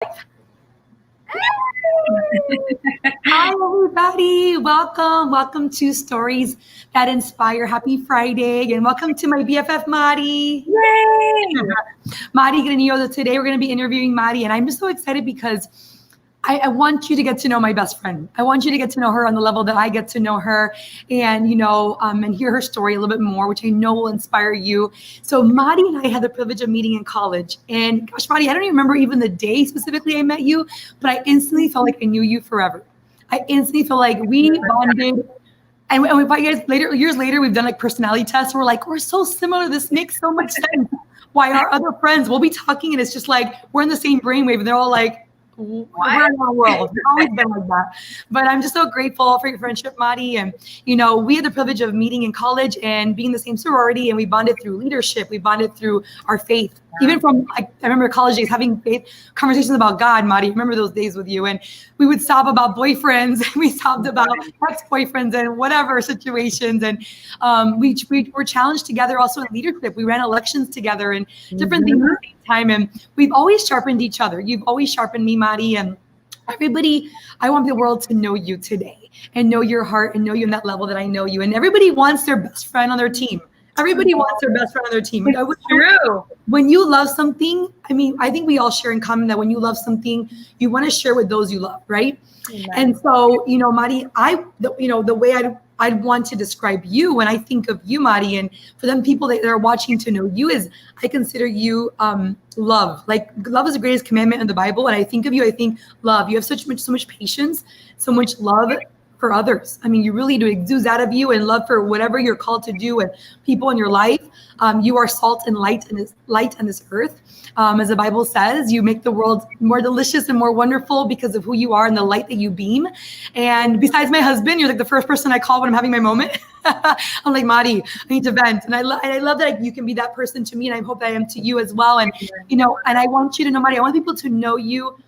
Hi, everybody. Welcome to Stories That Inspire. Happy Friday, and welcome to my BFF, Mari. Yay! Mari Granillo. Today, we're going to be interviewing Mari, and I'm just so excited because I want you to get to know my best friend. I want you to get to know her on the level that I get to know her, and and hear her story a little bit more, which I know will inspire you. So Mari and I had the privilege of meeting in college, and gosh, Mari, I don't even remember even the day specifically I met you, but I instantly felt like I knew you forever. I instantly feel like we bonded. And years later, we've done like personality tests. We're like, we're so similar. This makes so much sense. Why our other friends, we'll be talking and it's just like, we're in the same brainwave. And they're all like, we're in our world. It's always been like that. But I'm just so grateful for your friendship, Mari. And, we had the privilege of meeting in college and being in the same sorority. And we bonded through leadership. We bonded through our faith. Even from, I remember college days having faith conversations about God, Mari. I remember those days with you. And we would sob about boyfriends. We sobbed about ex-boyfriends and whatever situations. And we were challenged together also in leadership. We ran elections together and different things at the same time. And we've always sharpened each other. You've always sharpened me, Mari. And everybody, I want the world to know you today and know your heart and know you in that level that I know you. And everybody wants their best friend on their team. Everybody wants their best friend on their team. It's true. When you love something, I think we all share in common that when you love something, you want to share with those you love, right? Amen. And so, Mari, the way I'd want to describe you when I think of you, Mari, and for them people that are watching to know you is I consider you love. Like love is the greatest commandment in the Bible. And I think of you, I think love. You have so much patience, so much love for others. You really do. It exudes out of you and love for whatever you're called to do and people in your life. You are salt and light in this earth. As the Bible says, you make the world more delicious and more wonderful because of who you are and the light that you beam. And besides my husband, you're like the first person I call when I'm having my moment. I'm like, Mari, I need to vent. And I love that you can be that person to me. And I hope that I am to you as well. And, and I want you to know, Mari, I want people to know you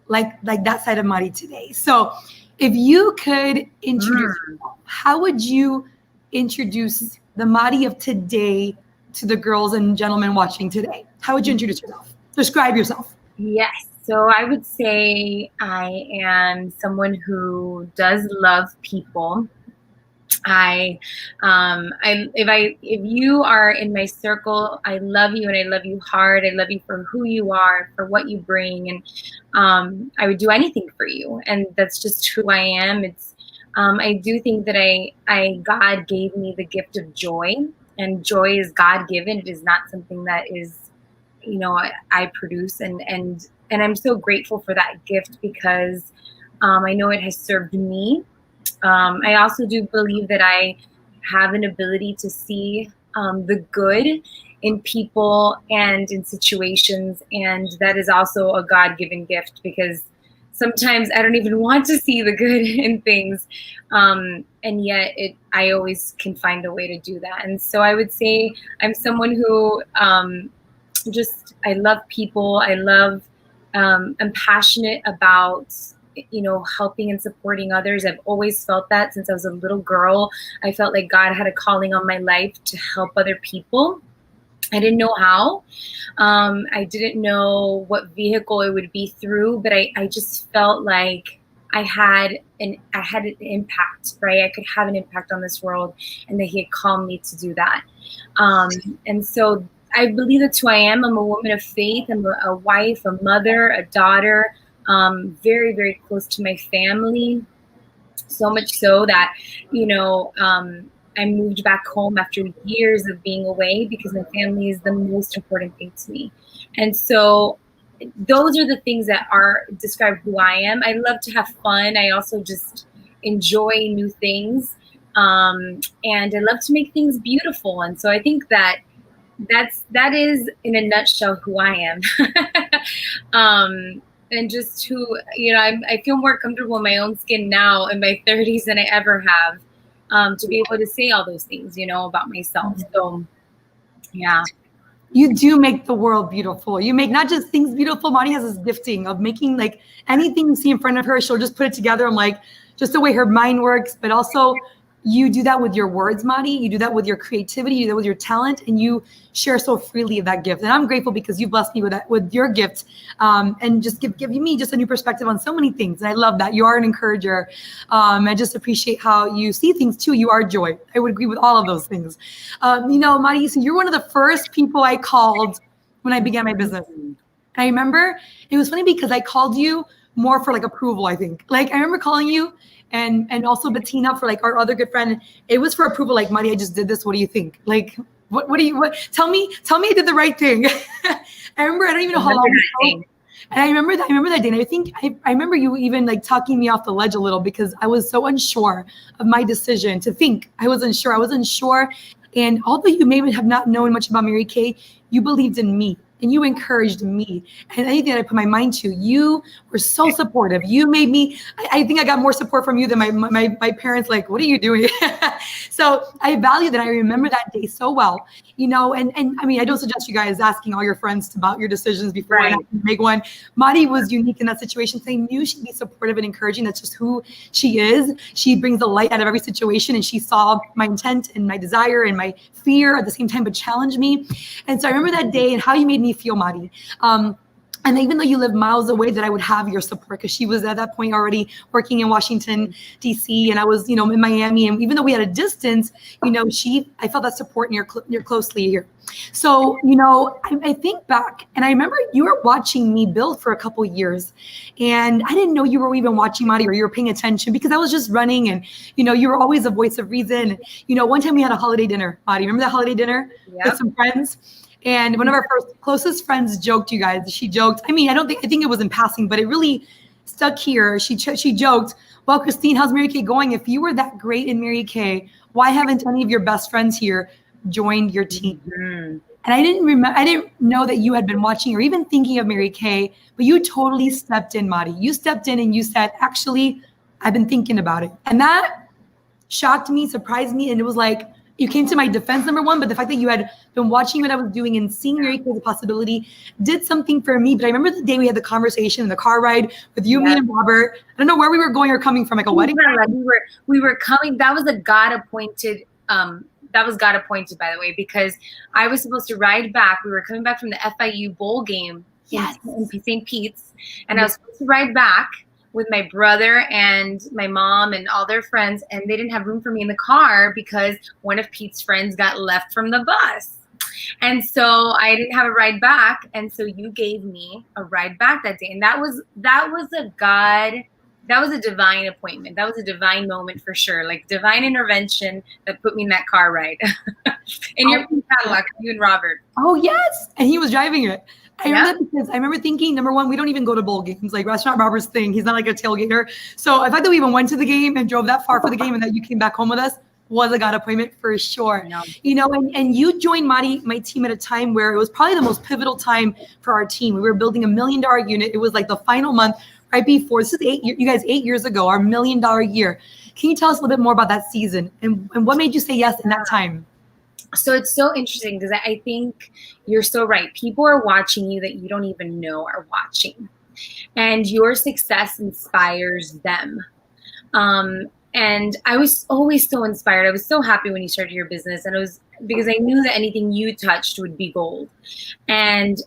like that side of Mari today. So if you could introduce yourself, how would you introduce the Mari of today to the girls and gentlemen watching today? How would you introduce yourself? Describe yourself. Yes. So I would say I am someone who does love people. If you are in my circle, I love you and I love you hard. I love you for who you are, for what you bring, and I would do anything for you. And that's just who I am. I do think that God gave me the gift of joy, and joy is God given. It is not something that is, I produce, and I'm so grateful for that gift because I know it has served me. I also do believe that I have an ability to see the good in people and in situations. And that is also a God-given gift because sometimes I don't even want to see the good in things. And yet I always can find a way to do that. And so I would say I'm someone who I love people. I'm passionate about helping and supporting others. I've always felt that since I was a little girl. I felt like God had a calling on my life to help other people. I didn't know how. I didn't know what vehicle it would be through, but I just felt like I had an impact, right? I could have an impact on this world, and that He had called me to do that. And so I believe that's who I am. I'm a woman of faith. I'm a wife, a mother, a daughter. Very, very close to my family, so much so that, I moved back home after years of being away because my family is the most important thing to me. And so those are the things that describe who I am. I love to have fun. I also just enjoy new things. And I love to make things beautiful. And so I think that is in a nutshell who I am. And just who, I feel more comfortable in my own skin now in my 30s than I ever have, to be able to say all those things, about myself. So, yeah. You do make the world beautiful. You make not just things beautiful. Mari has this gifting of making like anything you see in front of her, she'll just put it together. I'm like, just the way her mind works, but also you do that with your words, Madi. You do that with your creativity. You do that with your talent, and you share so freely of that gift. And I'm grateful because you blessed me with that, with your gift, and just giving me just a new perspective on so many things. And I love that you are an encourager. I just appreciate how you see things too. You are joy. I would agree with all of those things. Madi, so you're one of the first people I called when I began my business. I remember it was funny because I called you more for like approval, I think. Like I remember calling you and also Bettina for like our other good friend. It was for approval, like, Madi, I just did this. What do you think? Like, what do you, tell me I did the right thing. I remember, I don't even know how long ago. And I remember that day. And I think I remember you even like talking me off the ledge a little because I was so unsure of my decision to think. I was unsure. And although you may have not known much about Mary Kay, you believed in me. And you encouraged me. And anything that I put my mind to, you were so supportive. You made me, I think I got more support from you than my parents, like, what are you doing? So I value that. I remember that day so well, and I mean, I don't suggest you guys asking all your friends about your decisions before I make one. Madi was unique in that situation. So I knew she'd be supportive and encouraging. That's just who she is. She brings the light out of every situation. And she saw my intent and my desire and my fear at the same time, but challenged me. And so I remember that day and how you made me feel, Madi. And even though you live miles away, that I would have your support because she was at that point already working in Washington, D.C. and I was, in Miami. And even though we had a distance, I felt that support near closely here. So, I think back and I remember you were watching me build for a couple of years and I didn't know you were even watching, Madi, or you were paying attention because I was just running and, you were always a voice of reason. One time we had a holiday dinner, Madi. Remember that holiday dinner with some friends? And one of our closest friends joked, you guys. She joked. I mean, I think it was in passing, but it really stuck here. She joked, well, Christine, how's Mary Kay going? If you were that great in Mary Kay, why haven't any of your best friends here joined your team? Mm-hmm. And I didn't know that you had been watching or even thinking of Mary Kay, but you totally stepped in, Madi. You stepped in and you said, actually, I've been thinking about it. And that shocked me, surprised me. And it was like, you came to my defense, number one, but the fact that you had been watching what I was doing and seeing Mary Kay as a possibility did something for me. But I remember the day we had the conversation in the car ride with you, me, and Robert. I don't know where we were going or coming from, like a wedding. We were coming. That was a God appointed. That was God appointed, by the way, because I was supposed to ride back. We were coming back from the FIU bowl game in St. Pete's, and I was supposed to ride back with my brother and my mom and all their friends, and they didn't have room for me in the car because one of Pete's friends got left from the bus. And so I didn't have a ride back, and so you gave me a ride back that day. And that was a divine appointment. That was a divine moment for sure, like divine intervention that put me in that car ride. In your Cadillac, you and Robert. Oh, yes. And he was driving it. I remember because I remember thinking, number one, we don't even go to bowl games. Like, that's not Robert's thing. He's not like a tailgater. So the fact that we even went to the game and drove that far for the game and that you came back home with us was a God appointment for sure. And you joined Madi, my team, at a time where it was probably the most pivotal time for our team. We were building $1 million unit. It was like the final month right before. This is 8 years ago, our $1 million year. Can you tell us a little bit more about that season and what made you say yes in that time? So it's so interesting because I think you're so right. People are watching you that you don't even know are watching. And your success inspires them. And I was always so inspired. I was so happy when you started your business. And it was because I knew that anything you touched would be gold. And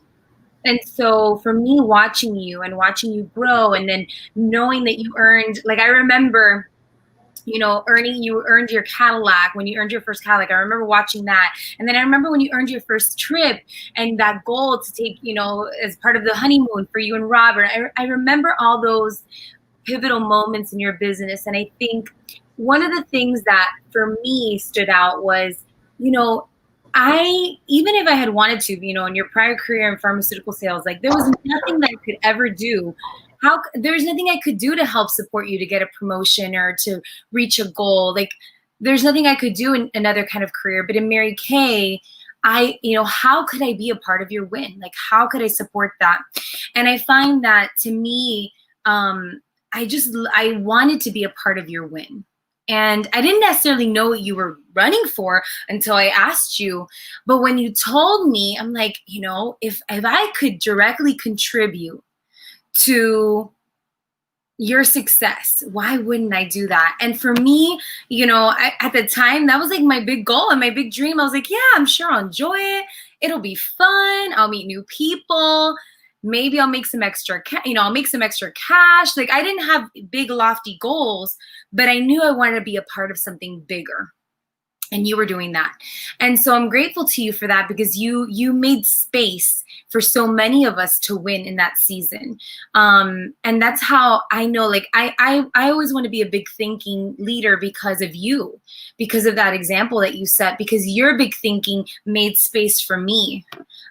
so for me, watching you grow and then knowing that you earned, like I remember, you earned your Cadillac when you earned your first Cadillac. I remember watching that. And then I remember when you earned your first trip and that goal to take, as part of the honeymoon for you and Robert. I remember all those pivotal moments in your business. And I think one of the things that for me stood out was, even if I had wanted to, in your prior career in pharmaceutical sales, like there was nothing that I could ever do. There's nothing I could do to help support you to get a promotion or to reach a goal. Like there's nothing I could do in another kind of career. But in Mary Kay, how could I be a part of your win? Like, how could I support that? And I find that to me, I wanted to be a part of your win. And I didn't necessarily know what you were running for until I asked you. But when you told me, I'm like, if I could directly contribute to your success. Why wouldn't I do that? And for me, at the time, that was like my big goal and my big dream. I was like, yeah, I'm sure I'll enjoy it. It'll be fun. I'll meet new people. Maybe I'll make some extra, I'll make some extra cash. Like I didn't have big lofty goals, but I knew I wanted to be a part of something bigger. And you were doing that. And so I'm grateful to you for that, because you made space for so many of us to win in that season. And that's how I know, like, I always want to be a big thinking leader because of you, because of that example that you set, because your big thinking made space for me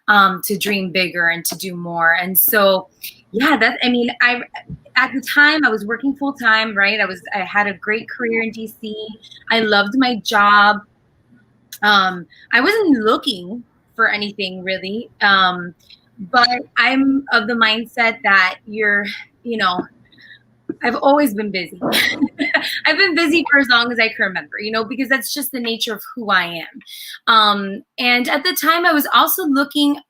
to dream bigger and to do more. And so, yeah, at the time I was working full time, right? I had a great career in DC. I loved my job. I wasn't looking for anything really. But I'm of the mindset that I've always been busy. I've been busy for as long as I can remember, because that's just the nature of who I am. And at the time I was also looking,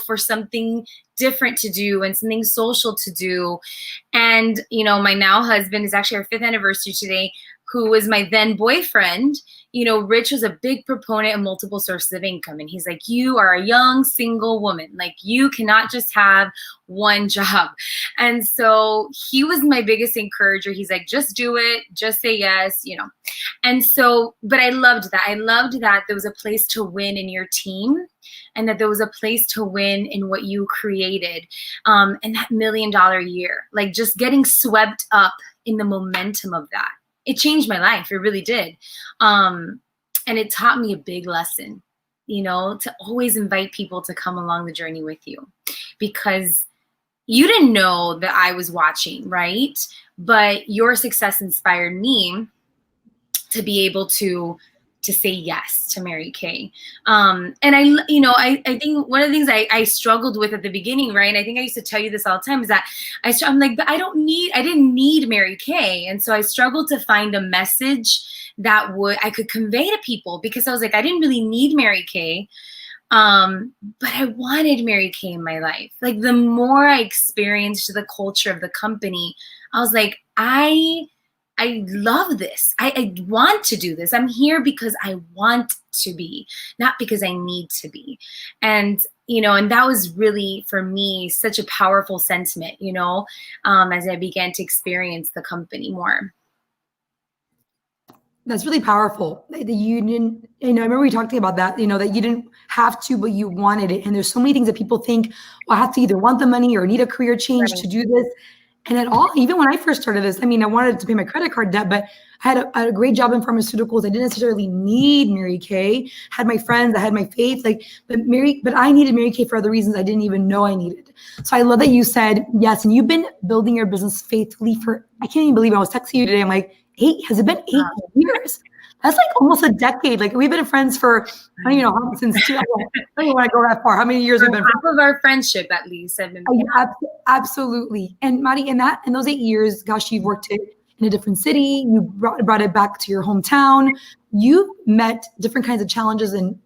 for something different to do and something social to do. And, my now husband, is actually our 5th anniversary today, who was my then boyfriend. Rich was a big proponent of multiple sources of income. And he's like, you are a young single woman. Like, you cannot just have one job. And so he was my biggest encourager. He's like, just do it. Just say yes, And so, but I loved that. I loved that there was a place to win in your team, and that there was a place to win in what you created. And that $1 million year, like just getting swept up in the momentum of that. It changed my life. It really did. And it taught me a big lesson, to always invite people to come along the journey with you, because you didn't know that I was watching, right? But your success inspired me to be able to say yes to Mary Kay. And I think one of the things I struggled with at the beginning, right? And I think I used to tell you this all the time, is that I'm like, but I didn't need Mary Kay. And so I struggled to find a message that I could convey to people, because I was like, I didn't really need Mary Kay. But I wanted Mary Kay in my life. Like, the more I experienced the culture of the company, I was like, I love this. I want to do this. I'm here because I want to be, not because I need to be. And, and that was really, for me, such a powerful sentiment, as I began to experience the company more. That's really powerful. That you didn't, I remember we talking about that, that you didn't have to, but you wanted it. And there's so many things that people think, well, I have to either want the money or need a career change to do this. And at all, even when I first started this, I wanted to pay my credit card debt, but I had a great job in pharmaceuticals. I didn't necessarily need Mary Kay. Had my friends, I had my faith, but I needed Mary Kay for other reasons I didn't even know I needed. So I love that you said yes, and you've been building your business faithfully for, I can't even believe I was texting you today. I'm like, has it been 8 years? That's like almost a decade. Like, we've been friends for, I don't even know, since I don't even want to go that far. How many years we've been friends? Half of our friendship, at least. Absolutely. And Mari, in those 8 years, gosh, you've worked in a different city. You brought it back to your hometown. You met different kinds of challenges, and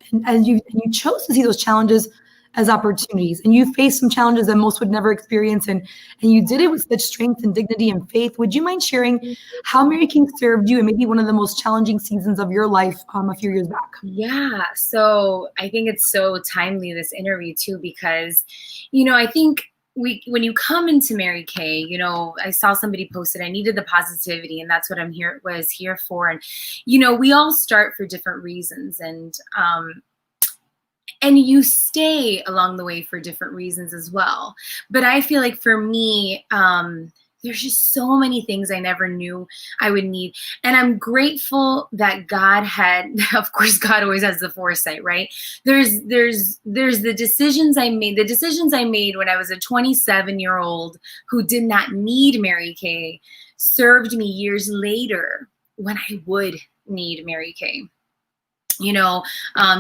you chose to see those challenges as opportunities. And you faced some challenges that most would never experience. And you did it with such strength and dignity and faith. Would you mind sharing how Mary Kay served you in maybe one of the most challenging seasons of your life a few years back? Yeah. So I think it's so timely, this interview too, because, I think when you come into Mary Kay, I saw somebody posted, I needed the positivity, and that's what was here for. And, we all start for different reasons, and you stay along the way for different reasons as well. But I feel like for me, there's just so many things I never knew I would need. And I'm grateful that God had, of course, God always has the foresight, right? There's the decisions I made when I was a 27-year-old who did not need Mary Kay, served me years later when I would need Mary Kay.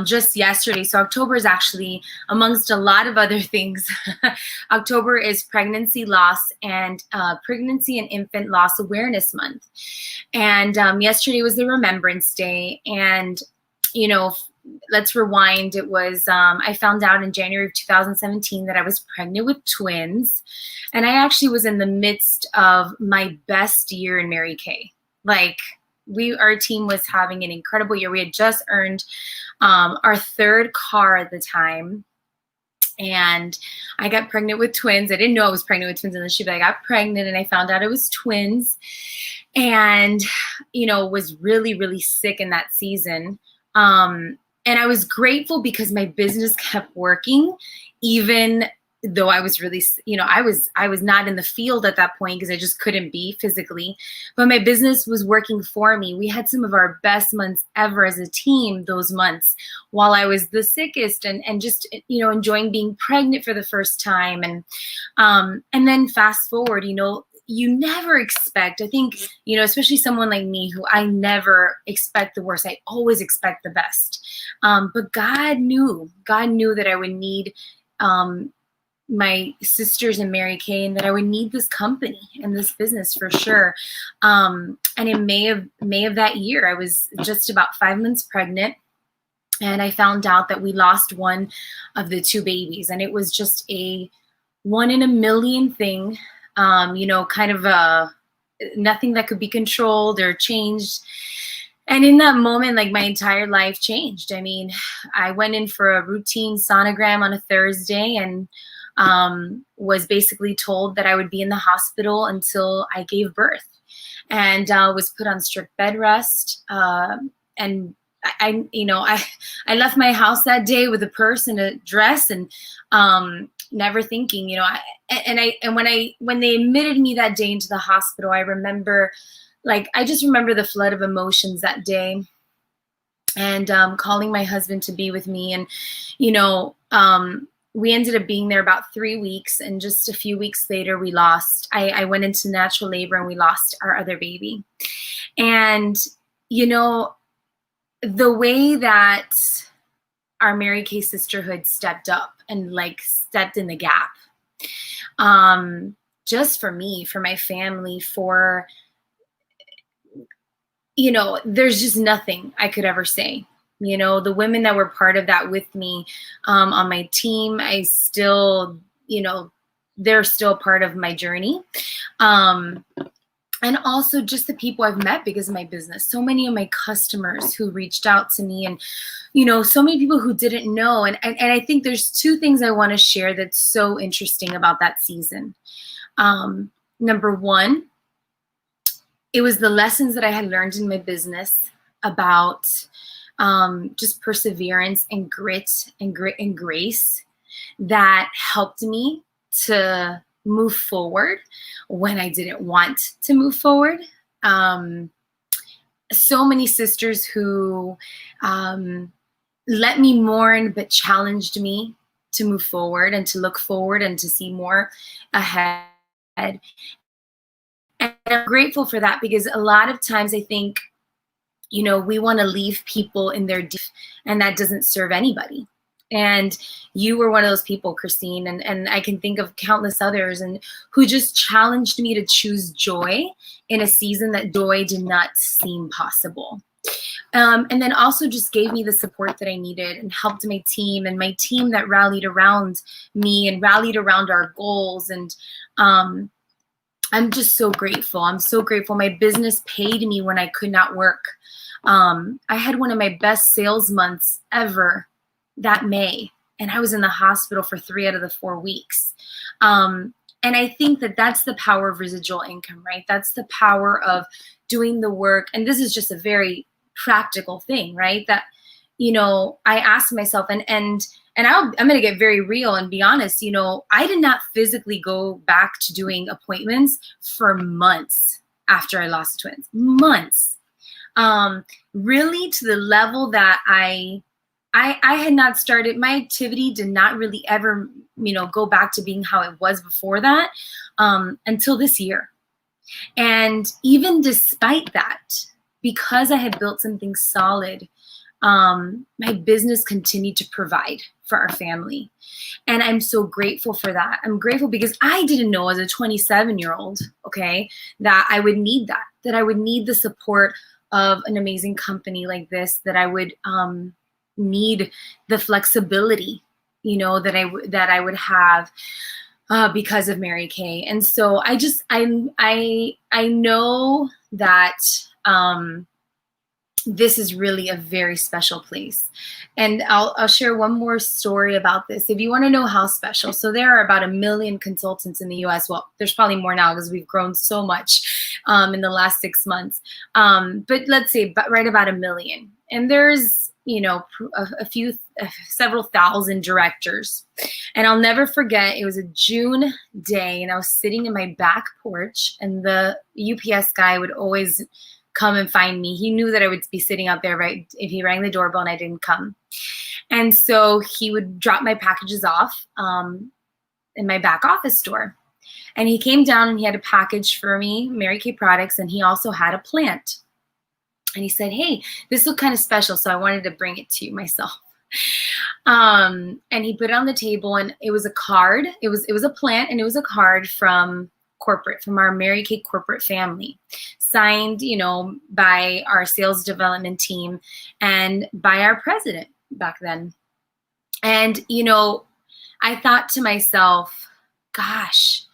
Just yesterday. So October is actually, amongst a lot of other things, October is Pregnancy Loss and Pregnancy and Infant Loss Awareness Month. And yesterday was the Remembrance Day. And, let's rewind. It was, I found out in January of 2017 that I was pregnant with twins. And I actually was in the midst of my best year in Mary Kay. Like, our team was having an incredible year. We had just earned our third car at the time. And I got pregnant with twins. I didn't know I was pregnant with twins in the shoe, but I got pregnant and I found out it was twins. And, was really, really sick in that season. And I was grateful because my business kept working, even though I was really, I was not in the field at that point because I just couldn't be physically, but my business was working for me. We had some of our best months ever as a team those months while I was the sickest and just, enjoying being pregnant for the first time. And then fast forward, you never expect, I think, especially someone like me who I never expect the worst. I always expect the best. But God knew that I would need, my sisters in Mary Kay, and that I would need this company and this business for sure. And in May of that year, I was just about 5 months pregnant, and I found out that we lost one of the two babies, and it was just a 1 in a million thing. Kind of nothing that could be controlled or changed. And in that moment, like, my entire life changed. I mean, I went in for a routine sonogram on a Thursday and was basically told that I would be in the hospital until I gave birth, and was put on strict bed rest. And I left my house that day with a purse and a dress, and never thinking, when they admitted me that day into the hospital, I remember, I just remember the flood of emotions that day, and calling my husband to be with me. And, we ended up being there about 3 weeks, and just a few weeks later, I went into natural labor, and we lost our other baby. And, the way that our Mary Kay sisterhood stepped up and stepped in the gap, just for me, for my family, there's just nothing I could ever say. The women that were part of that with me on my team, I still, they're still part of my journey. And also just the people I've met because of my business. So many of my customers who reached out to me, and, so many people who didn't know. And I think there's two things I want to share that's so interesting about that season. Number one, it was the lessons that I had learned in my business about just perseverance and grit and grace that helped me to move forward when I didn't want to move forward. So many sisters who let me mourn but challenged me to move forward and to look forward and to see more ahead. And I'm grateful for that, because a lot of times I think, we want to leave people in their deep, and that doesn't serve anybody. And you were one of those people, Christine, and I can think of countless others, and who just challenged me to choose joy in a season that joy did not seem possible. And then also just gave me the support that I needed, and helped my team that rallied around me and rallied around our goals. And I'm just so grateful. I'm so grateful. My business paid me when I could not work. I had one of my best sales months ever that May, and I was in the hospital for 3 out of the 4 weeks. And I think that that's the power of residual income, right? That's the power of doing the work. And this is just a very practical thing, right? That, I asked myself, and I'm going to get very real and be honest, I did not physically go back to doing appointments for months after I lost twins. Months. Really, to the level that I had not started, my activity did not really ever, go back to being how it was before that, until this year. And even despite that, because I had built something solid, my business continued to provide for our family. And I'm so grateful for that. I'm grateful because I didn't know as a 27-year-old, okay, that I would need that I would need the support of an amazing company like this, that I would, need the flexibility, that I would have because of Mary Kay. And so I know that this is really a very special place. And I'll share one more story about this. If you want to know how special, so there are about 1 million consultants in the US. Well, there's probably more now because we've grown so much in the last 6 months. But let's say right about 1 million. And there's, several thousand directors. And I'll never forget, it was a June day and I was sitting in my back porch, and the UPS guy would always come and find me. He knew that I would be sitting out there, right, if he rang the doorbell and I didn't come. And so he would drop my packages off in my back office store. And he came down and he had a package for me, Mary Kay products, and he also had a plant. And he said, hey, this looked kind of special, so I wanted to bring it to you myself. And he put it on the table, and it was a card. It was a plant, and it was a card from our Mary Kay corporate family, signed, by our sales development team and by our president back then. And, I thought to myself, gosh,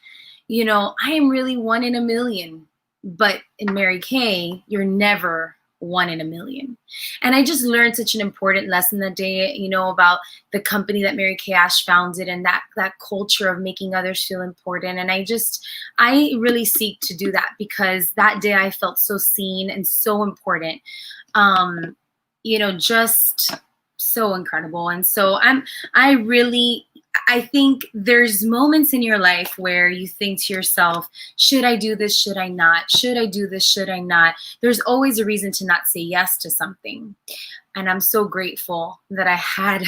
I am really 1 in 1 million, but in Mary Kay, you're never 1 in 1 million. And I just learned such an important lesson that day, about the company that Mary Kay Ash founded, and that culture of making others feel important. And I really seek to do that, because that day I felt so seen and so important, just so incredible. And so I think there's moments in your life where you think to yourself, should I do this? Should I not? Should I do this? Should I not? There's always a reason to not say yes to something. And I'm so grateful that I had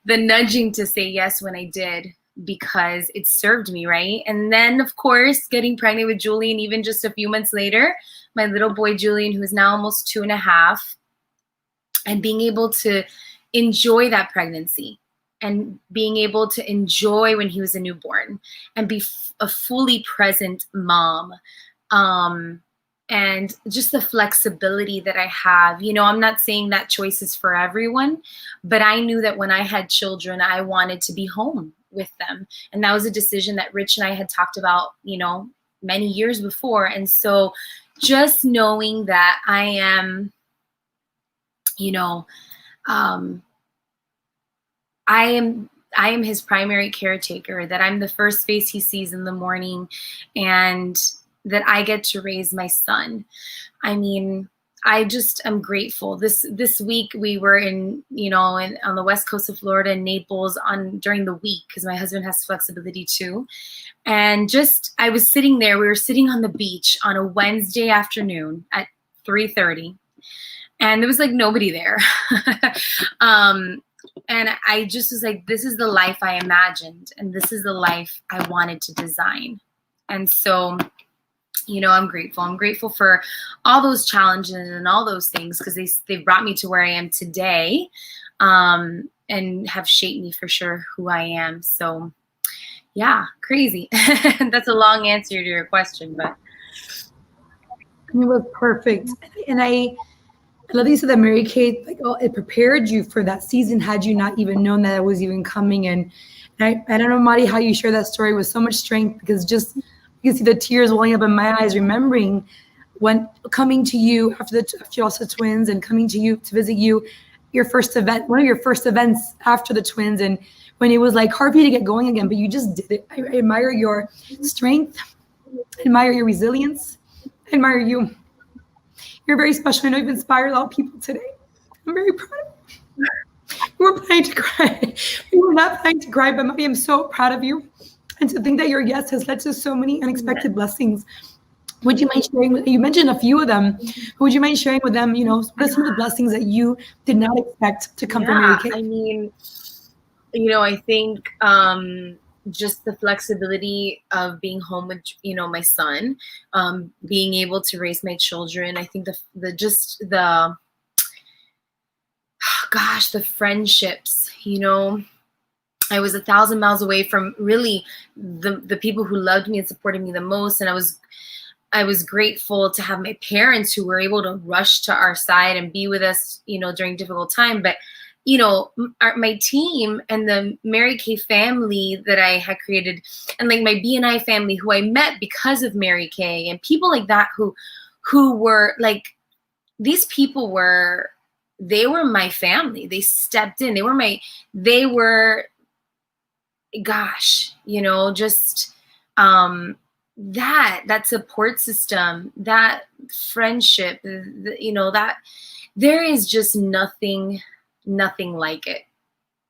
the nudging to say yes when I did, because it served me, right? And then, of course, getting pregnant with Julian, even just a few months later, my little boy Julian, who is now almost 2.5, and being able to enjoy that pregnancy, and being able to enjoy when he was a newborn, and be a fully present mom. And just the flexibility that I have. I'm not saying that choice is for everyone, but I knew that when I had children, I wanted to be home with them. And that was a decision that Rich and I had talked about, many years before. And so just knowing that I am, I am his primary caretaker, that I'm the first face he sees in the morning, and that I get to raise my son. I mean, I'm grateful. This week we were on the west coast of Florida, in Naples, during the week, because my husband has flexibility too. And I was sitting there, we were sitting on the beach on a Wednesday afternoon at 3:30, and there was like nobody there. And I just was like, this is the life I imagined, and this is the life I wanted to design. And so, I'm grateful. I'm grateful for all those challenges and all those things, because they brought me to where I am today, and have shaped me for sure who I am. So yeah, crazy. That's a long answer to your question, but It was perfect. And I love that you said that Mary Kay, it prepared you for that season had you not even known that it was even coming. And I don't know, Mari, how you share that story with so much strength, because just you can see the tears welling up in my eyes, remembering when coming to you after you also twins, and coming to you to visit you, your first event, one of your first events after the twins, and when it was like hard for you to get going again, but you just did it. I admire your strength, I admire your resilience, I admire you. You're very special. I know you've inspired a lot of people today. I'm very proud of you. We were planning to cry. We were not planning to cry, but Mari, I'm so proud of you. And to think that your yes has led to so many unexpected blessings. Would you mind sharing, you mentioned a few of them, but would you mind sharing with them, what are some of the blessings that you did not expect to come from Mary Kay? I mean, I think just the flexibility of being home with, my son, being able to raise my children. I think the friendships, I was 1,000 miles away from really the people who loved me and supported me the most. And I was grateful to have my parents who were able to rush to our side and be with us, during difficult time. But my team and the Mary Kay family that I had created, and like my BNI family who I met because of Mary Kay, and people like that who were like, these people they were my family. They stepped in. Gosh, just that support system, that friendship, that there is just nothing like it.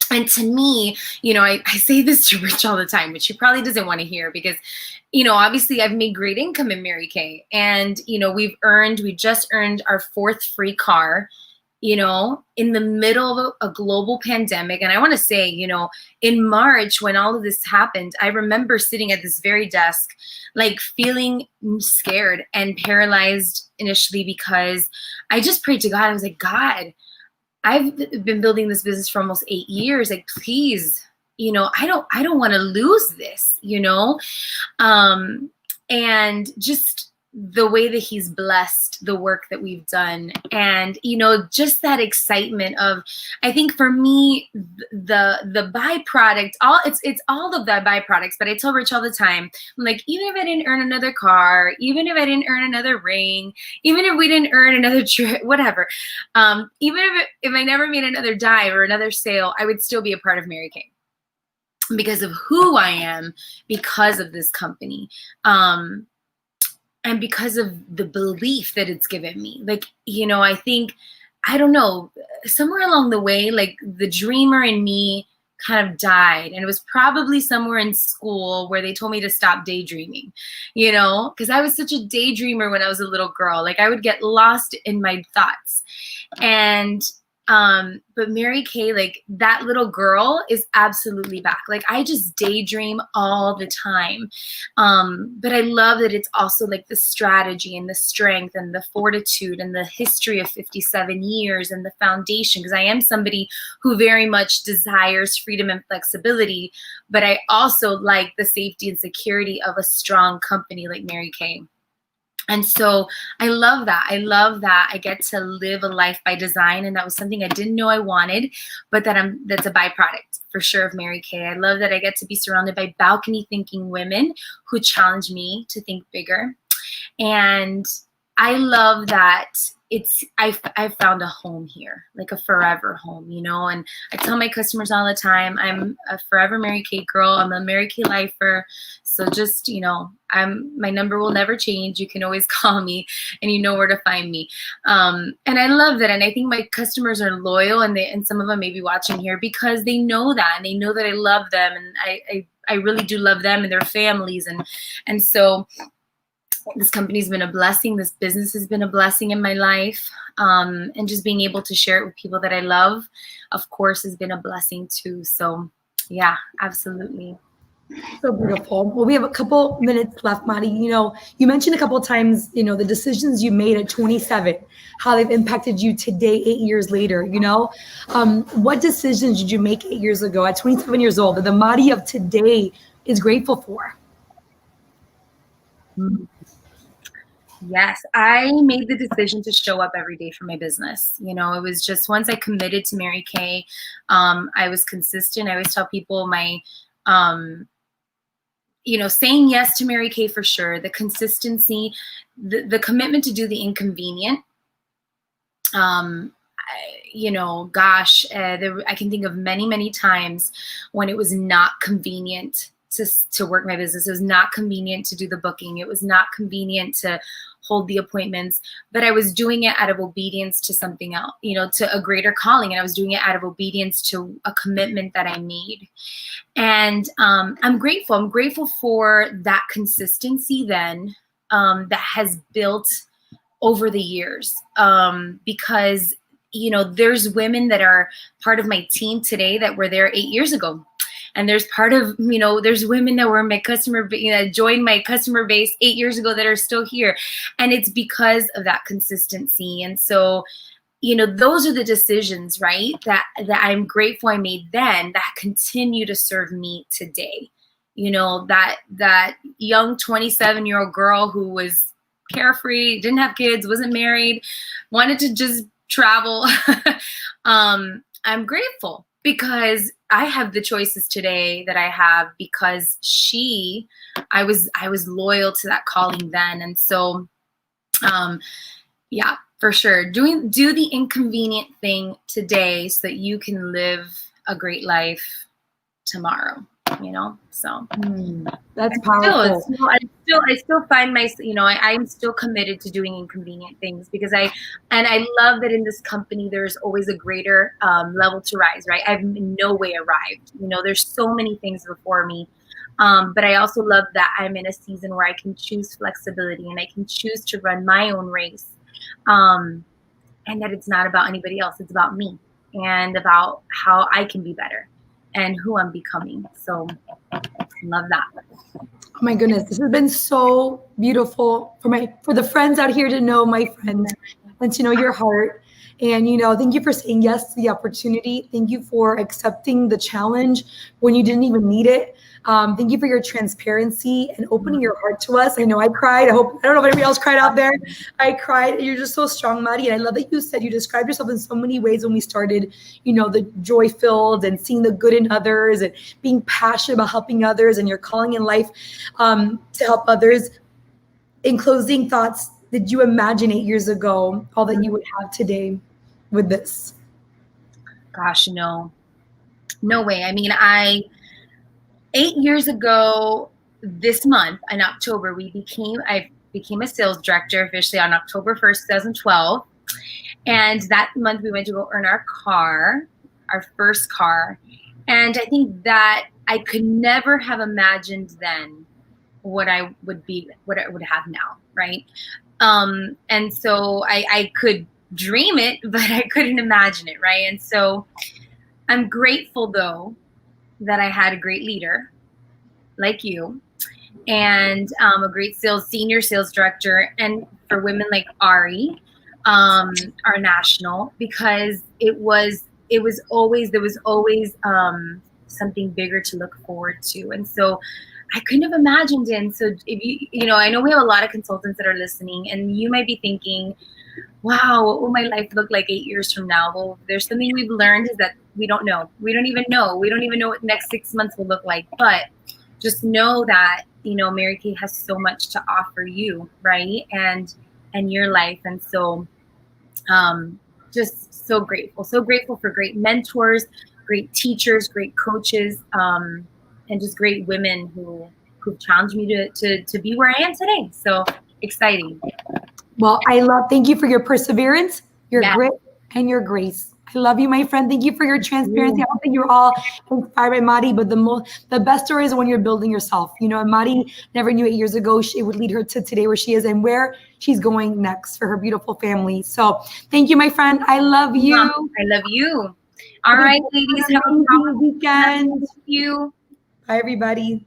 And to me, I say this to Rich all the time, which he probably doesn't want to hear because, obviously I've made great income in Mary Kay, and, we just earned our 4th free car, in the middle of a global pandemic. And I want to say, in March, when all of this happened, I remember sitting at this very desk, like feeling scared and paralyzed initially, because I just prayed to God. I was like, God, I've been building this business for almost 8 years. Like, please, I don't want to lose this, and just the way that he's blessed the work that we've done. And, just that excitement of, I think for me, the byproduct, it's all of the byproducts, but I tell Rich all the time, I'm like, even if I didn't earn another car, even if I didn't earn another ring, even if we didn't earn another trip, whatever, even if I never made another dive or another sale, I would still be a part of Mary Kay because of who I am, because of this company. And because of the belief that it's given me. Like, I think, I don't know, somewhere along the way, like the dreamer in me kind of died. And it was probably somewhere in school where they told me to stop daydreaming, because I was such a daydreamer when I was a little girl. Like, I would get lost in my thoughts. And but Mary Kay, like, that little girl is absolutely back. Like, I just daydream all the time. But I love that it's also like the strategy and the strength and the fortitude and the history of 57 years and the foundation, because I am somebody who very much desires freedom and flexibility, but I also like the safety and security of a strong company like Mary Kay. And so I love that. I get to live a life by design. And that was something I didn't know I wanted, but that's a byproduct for sure of Mary Kay. I love that I get to be surrounded by balcony thinking women who challenge me to think bigger. And I love that I've found a home here, like a forever home, and I tell my customers all the time, I'm a forever Mary Kay girl. I'm a Mary Kay lifer. So just, my number will never change. You can always call me and you know where to find me. And I love that. And I think my customers are loyal, and some of them may be watching here because they know that, and they know that I love them. And I really do love them and their families. And so this company's been a blessing. This business has been a blessing in my life. And just being able to share it with people that I love, of course, has been a blessing too. So yeah, absolutely. So beautiful. Well, we have a couple minutes left, Mari. You mentioned a couple of times, the decisions you made at 27, how they've impacted you today, 8 years later. What decisions did you make 8 years ago at 27 years old that the Mari of today is grateful for? Yes, I made the decision to show up every day for my business. It was just, once I committed to Mary Kay, I was consistent. I always tell people saying yes to Mary Kay for sure, the consistency, the commitment to do the inconvenient. I can think of many, many times when it was not convenient to work my business. It was not convenient to do the booking. It was not convenient to hold the appointments, but I was doing it out of obedience to something else, to a greater calling. And I was doing it out of obedience to a commitment that I made. And I'm grateful. I'm grateful for that consistency then that has built over the years, because, there's women that are part of my team today that were there 8 years ago. And there's there's women that were in my joined my customer base 8 years ago that are still here. And it's because of that consistency. And so, those are the decisions, right, that I'm grateful I made then that continue to serve me today. That young 27-year-old girl who was carefree, didn't have kids, wasn't married, wanted to just travel. I'm grateful because I have the choices today that I have because I was loyal to that calling then. And so, yeah, for sure. Do the inconvenient thing today so that you can live a great life tomorrow, so. That's powerful. I still find I'm still committed to doing inconvenient things because I love that in this company there's always a greater level to rise, right? I've in no way arrived. There's so many things before me. But I also love that I'm in a season where I can choose flexibility and I can choose to run my own race. And that it's not about anybody else. It's about me and about how I can be better and who I'm becoming. So love that. Oh my goodness, this has been so beautiful for the friends out here to know my friends and to know your heart. And thank you for saying yes to the opportunity. Thank you for accepting the challenge when you didn't even need it. Thank you for your transparency and opening your heart to us. I know I cried. I don't know if anybody else cried out there. I cried. You're just so strong, Mari. And I love that you described yourself in so many ways when we started, the joy filled and seeing the good in others and being passionate about helping others and your calling in life to help others. In closing thoughts, did you imagine 8 years ago all that you would have today with this? Gosh, no way. I mean, 8 years ago this month in October, I became a sales director officially on October 1st, 2012. And that month we went to go earn our first car. And I think that I could never have imagined then what I would have now, right? And so I could dream it, but I couldn't imagine it, right? And so I'm grateful though that I had a great leader like you and a great senior sales director, and for women like Ari, our national, because there was always something bigger to look forward to. And so I couldn't have imagined it. And so if I know we have a lot of consultants that are listening, and you might be thinking, wow, what will my life look like 8 years from now? Well, there's something we've learned is that we don't know. We don't even know. We don't even know what the next 6 months will look like. But just know that, Mary Kay has so much to offer you, right? And your life. And so just so grateful for great mentors, great teachers, great coaches, and just great women who've challenged me to be where I am today. So exciting. Well, thank you for your perseverance, your grit, and your grace. I love you, my friend. Thank you for your transparency. I don't think you're all inspired by Mari, but the best story is when you're building yourself. Mari never knew 8 years ago it would lead her to today where she is and where she's going next for her beautiful family. So thank you, my friend. I love you. I love you. All right, ladies, have a weekend. Thank you. Bye, everybody.